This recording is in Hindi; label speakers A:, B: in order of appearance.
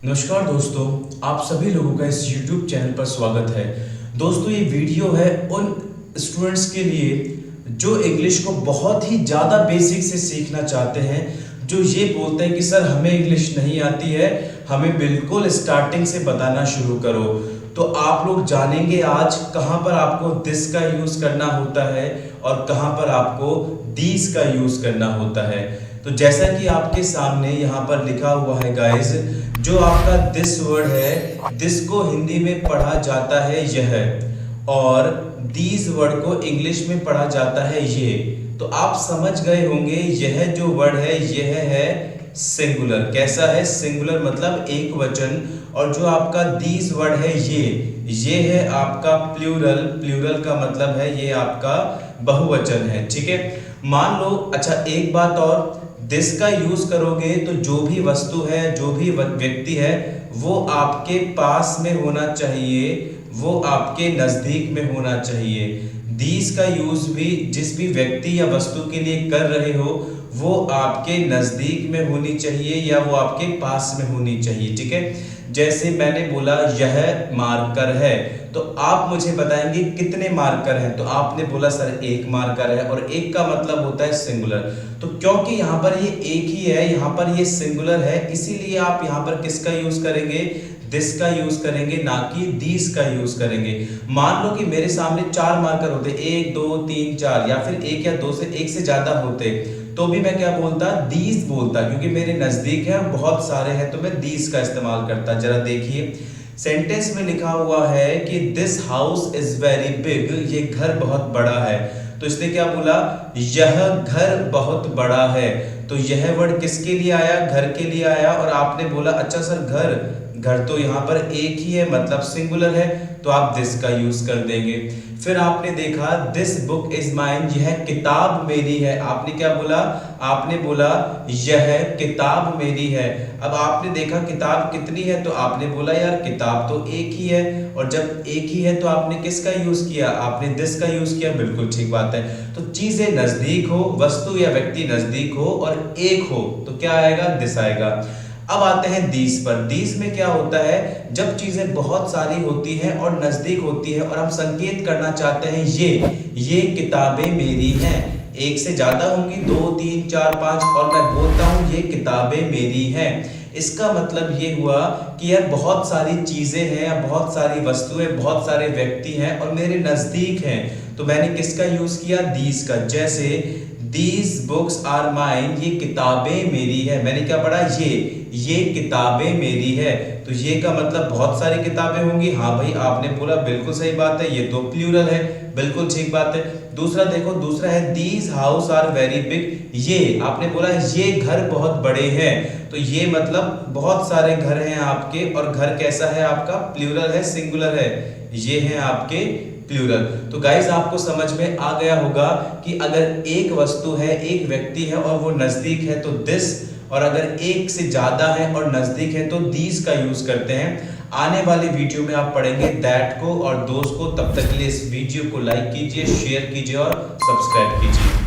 A: नमस्कार दोस्तों, आप सभी लोगों का इस YouTube चैनल पर स्वागत है। दोस्तों, ये वीडियो है उन स्टूडेंट्स के लिए जो इंग्लिश को बहुत ही ज़्यादा बेसिक से सीखना चाहते हैं, जो ये बोलते हैं कि सर हमें इंग्लिश नहीं आती है, हमें बिल्कुल स्टार्टिंग से बताना शुरू करो। तो आप लोग जानेंगे आज कहाँ पर आपको दिस का यूज़ करना होता है और कहाँ पर आपको दीस का यूज़ करना होता है। तो जैसा कि आपके सामने यहाँ पर लिखा हुआ है गाइस, जो आपका दिस वर्ड है, दिस को हिंदी में पढ़ा जाता है यह, और दीज वर्ड को इंग्लिश में पढ़ा जाता है ये। तो आप समझ गए होंगे, यह जो वर्ड है यह है सिंगुलर। कैसा है? सिंगुलर मतलब एक वचन। और जो आपका दीज वर्ड है ये है आपका प्लूरल। प्लूरल का मतलब है ये आपका बहुवचन है। ठीक है, मान लो, अच्छा एक बात और, दिस का यूज करोगे तो जो भी वस्तु है, जो भी व्यक्ति है, वो आपके पास में होना चाहिए, वो आपके नजदीक में होना चाहिए। दीस का यूज भी जिस भी व्यक्ति या वस्तु के लिए कर रहे हो वो आपके नजदीक में होनी चाहिए या वो आपके पास में होनी चाहिए। ठीक है, जैसे मैंने बोला यह मार्कर है, तो आप मुझे बताएंगे कितने मार्कर हैं। तो आपने बोला सर एक मार्कर है, और एक का मतलब होता है सिंगुलर। तो क्योंकि यहाँ पर ये एक ही है, यहाँ पर ये सिंगुलर है, इसीलिए आप यहाँ पर किसका यूज करेंगे? दिस का यूज करेंगे, ना कि दीस का यूज करेंगे। मान लो कि मेरे सामने 4 मार्कर होते, 1 2 3 4, या फिर 1 या 2 से 1 से ज्यादा होते, तो भी मैं क्या बोलता? दीस बोलता, क्योंकि मेरे नजदीक है, बहुत सारे हैं, तो मैं दीस का इस्तेमाल करता। जरा देखिए, सेंटेंस में लिखा हुआ है कि this house is very big, ये घर बहुत बड़ा है। तो इसने क्या बोला? यह घर बहुत बड़ा है। तो यह वर्ड किसके लिए आया? घर के लिए आया। और आपने बोला अच्छा सर घर तो यहाँ पर एक ही है, मतलब सिंगुलर है, तो आप दिस का यूज कर देंगे। फिर आपने देखा दिस बुक इज माइन, यह किताब मेरी है। आपने क्या बोला? आपने बोला यह किताब मेरी है। अब आपने देखा किताब कितनी है, तो आपने बोला यार किताब तो एक ही है, और जब एक ही है तो आपने किसका यूज किया? आपने दिस का यूज किया। बिल्कुल ठीक बात है। तो चीजें नजदीक हो, वस्तु या व्यक्ति नजदीक हो और एक हो, तो क्या आएगा? दिस आएगा। अब आते हैं दीस पर। दीस में क्या होता है? जब चीजें बहुत सारी होती हैं और नजदीक होती है, और हम संकेत करना चाहते हैं ये किताबें मेरी हैं। एक से ज्यादा होंगी, 2 3 4 5, और मैं बोलता हूं ये किताबें मेरी हैं। इसका मतलब ये हुआ कि यार बहुत सारी चीजें हैं, बहुत सारी वस्तुएं, बहुत सारे व्यक्ति हैं और मेरे नजदीक हैं, तो मैंने किसका यूज किया? दीस का। जैसे दीज बुक्स आर माइन, ये किताबें मेरी है। मैंने क्या पढ़ा? ये किताबें मेरी है। तो ये का मतलब बहुत सारी किताबें होंगी। हाँ भाई, आपने बोला बिल्कुल सही बात है, ये तो प्लूरल है, बिल्कुल ठीक बात है। दूसरा देखो, दूसरा है these house are very big, ये आपने बोला ये घर बहुत बड़े हैं, तो ये मतलब बहुत सारे घर हैं आपके, और घर कैसा है आपका? प्लूरल है, सिंगुलर है, ये है आपके प्लूरल। तो गाइस आपको समझ में आ गया होगा कि अगर एक वस्तु है, एक व्यक्ति है और वो नजदीक है तो दिस, और अगर एक से ज्यादा है और नजदीक है तो दीस का यूज करते हैं। आने वाली वीडियो में आप पढ़ेंगे दैट को और दोस्त को। तब तक के लिए इस वीडियो को लाइक कीजिए, शेयर कीजिए और सब्सक्राइब कीजिए।